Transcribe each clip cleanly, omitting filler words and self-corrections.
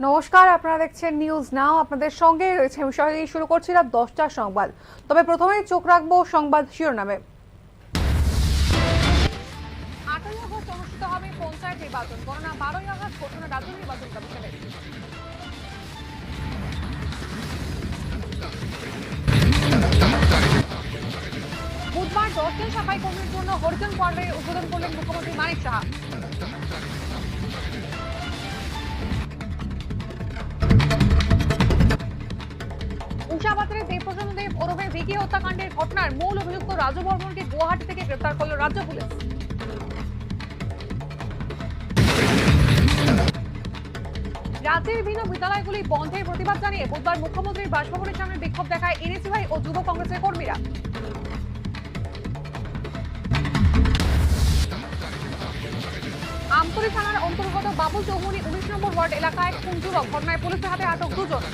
নমস্কার, আপনারা দেখছেন নিউজ নাও। আপনাদের সঙ্গে রয়েছে আমি সঙ্গে শুরু করছিলাম 10টার সংবাদ। তবে প্রথমেই চোখ রাখবো সংবাদ শিরোনামে। 8ই আগস্ট অনুষ্ঠিত হবে পঞ্চায়েত নির্বাচন, গণনা 12ই আগস্ট ঘোষণা রাজ্য নির্বাচন কমিশনের। বুধবার 10 জন সাফাই কর্মীর জন্য হরিজন কোয়ার্টারের উদ্বোধন করলেন মুখ্যমন্ত্রী মানিক সাহা। উষাবাজারে দেবপ্রসন্ন দেব ওরফে ভিকি হত্যাকাণ্ডের ঘটনার মূল অভিযুক্ত রাজু বর্মনকে গুয়াহাটি থেকে গ্রেফতার করল রাজ্য পুলিশ। রাজ্যের বিভিন্ন বিদ্যালয়গুলি বন্ধের প্রতিবাদ জানিয়ে বুধবার মুখ্যমন্ত্রীর বাসভবনের সামনে বিক্ষোভ দেখায় এনএসইউআই ও যুব কংগ্রেসের কর্মীরা। আমতলী থানার অন্তর্গত বাবুল চৌমুহনী 19 নম্বর ওয়ার্ড এলাকায় খুন যুবক, ঘটনায় পুলিশের হাতে আটক 2 জন।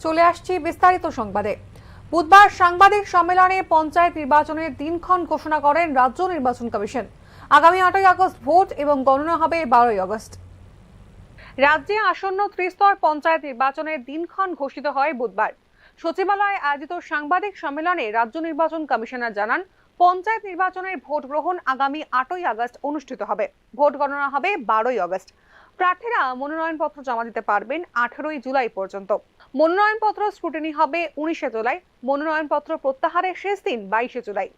চলে আসছি বিস্তারিত সংবাদে। বুধবার সাংবাদিক সম্মেলনে পঞ্চায়েত নির্বাচনের দিনক্ষণ ঘোষণা করেন রাজ্য নির্বাচন কমিশন। আগামী 8ই আগস্ট ভোট এবং গণনা হবে 12ই আগস্ট। রাজ্যে আসন্ন ত্রিস্তর পঞ্চায়েত নির্বাচনের দিনক্ষণ ঘোষিত হয় বুধবার। সচিবালয়ে আয়োজিত সাংবাদিক সম্মেলনে রাজ্য নির্বাচন কমিশনার জানান, পঞ্চায়েত নির্বাচনের ভোট গ্রহণ আগামী 8ই আগস্ট অনুষ্ঠিত হবে। ভোট গণনা হবে 12ই আগস্ট। প্রার্থীরা মনোনয়নপত্র জমা দিতে পারবেন 18ই জুলাই পর্যন্ত। মনোনয়নপত্র স্ক্রুটিনি হবে 19শে জুলাই। মনোনয়নপত্র প্রত্যাহারের শেষ দিন 22শে জুলাই।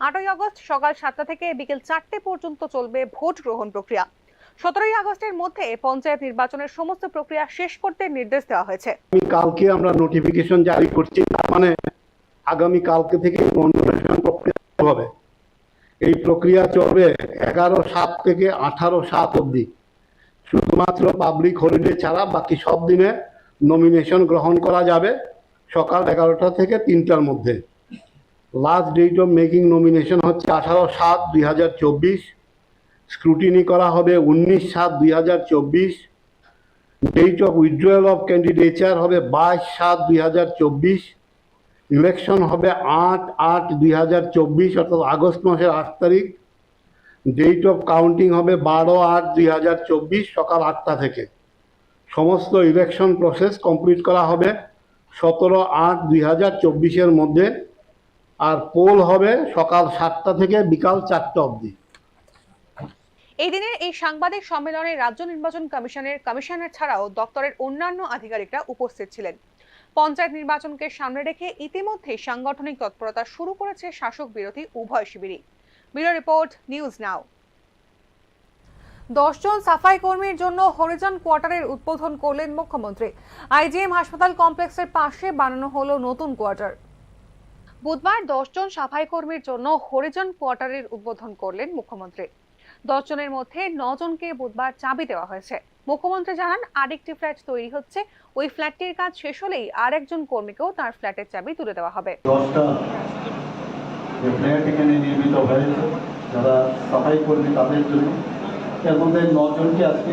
8ই আগস্ট সকাল 7টা থেকে বিকেল 4টে পর্যন্ত চলবে ভোট গ্রহণ প্রক্রিয়া। 17ই আগস্টের মধ্যে পঞ্চায়েত নির্বাচনের সমস্ত প্রক্রিয়া শেষ করতে নির্দেশ দেওয়া হয়েছে। কালকে আমরা নোটিফিকেশন জারি করছি, মানে আগামী কালকে থেকে নমিনেশন প্রক্রিয়া শুরু হবে। এই প্রক্রিয়া চলবে 11/7 থেকে 18/7 অবধি। শুধুমাত্র পাবলিক হলিডে ছাড়া বাকি সব দিনে নমিনেশন গ্রহণ করা যাবে সকাল 11টা থেকে 3টার মধ্যে। Last date of making nomination হচ্ছে 18/7/2024। স্ক্রুটিনি করা হবে 19/7/2024। Date of withdrawal of candidature হবে 22/7/2024। ইলেকশন হবে 8/8/2024 অর্থাৎ আগস্ট মাসের 8 তারিখ। ডেট অফ কাউন্টিং হবে 12/8/2024 সকাল 8টা থেকে। সমস্ত ইলেকশন প্রসেস কমপ্লিট করা হবে 17/8/2024 মধ্যে। আর পোল হবে সকাল 7টা থেকে বিকাল 4টা অবধি। এই দিনের এই সাংবাদিক সম্মেলনে রাজ্য নির্বাচন কমিশনের কমিশনার ছাড়াও দপ্তরের অন্যান্য আধিকারিকরা উপস্থিত ছিলেন। পঞ্চায়েত নির্বাচনকে সামনে রেখে ইতিমধ্যে সাংগঠনিক তৎপরতা শুরু করেছে শাসক বিরোধী উভয় শিবিরই। Bureau report, news now. 10 জন সাফাই কর্মীর জন্য হরিজন কোয়ার্টারের উদ্বোধন করলেন মুখ্যমন্ত্রী। আইজিএম হাসপাতাল কমপ্লেক্সের পাশে বানানো হলো নতুন কোয়ার্টার। বুধবার 10 জন সাফাই কর্মীর জন্য হরিজন কোয়ার্টারের উদ্বোধন করলেন মুখ্যমন্ত্রী। 10 জনের মধ্যে 9 জনকে বুধবার চাবি দেওয়া হয়েছে। মুখ্যমন্ত্রী জানান, আরেকটি ফ্ল্যাট তৈরি হচ্ছে। ওই ফ্ল্যাটটির কাজ শেষ হলেই আরেকজন কর্মীকেও তার ফ্ল্যাটের চাবি তুলে দেওয়া হবে। 10টা যে ফ্ল্যাট এখানে নির্মিত হয়েছে যারা সাফাই কর্মী তাদের জন্য, এর মধ্যে 9 জনকে আজকে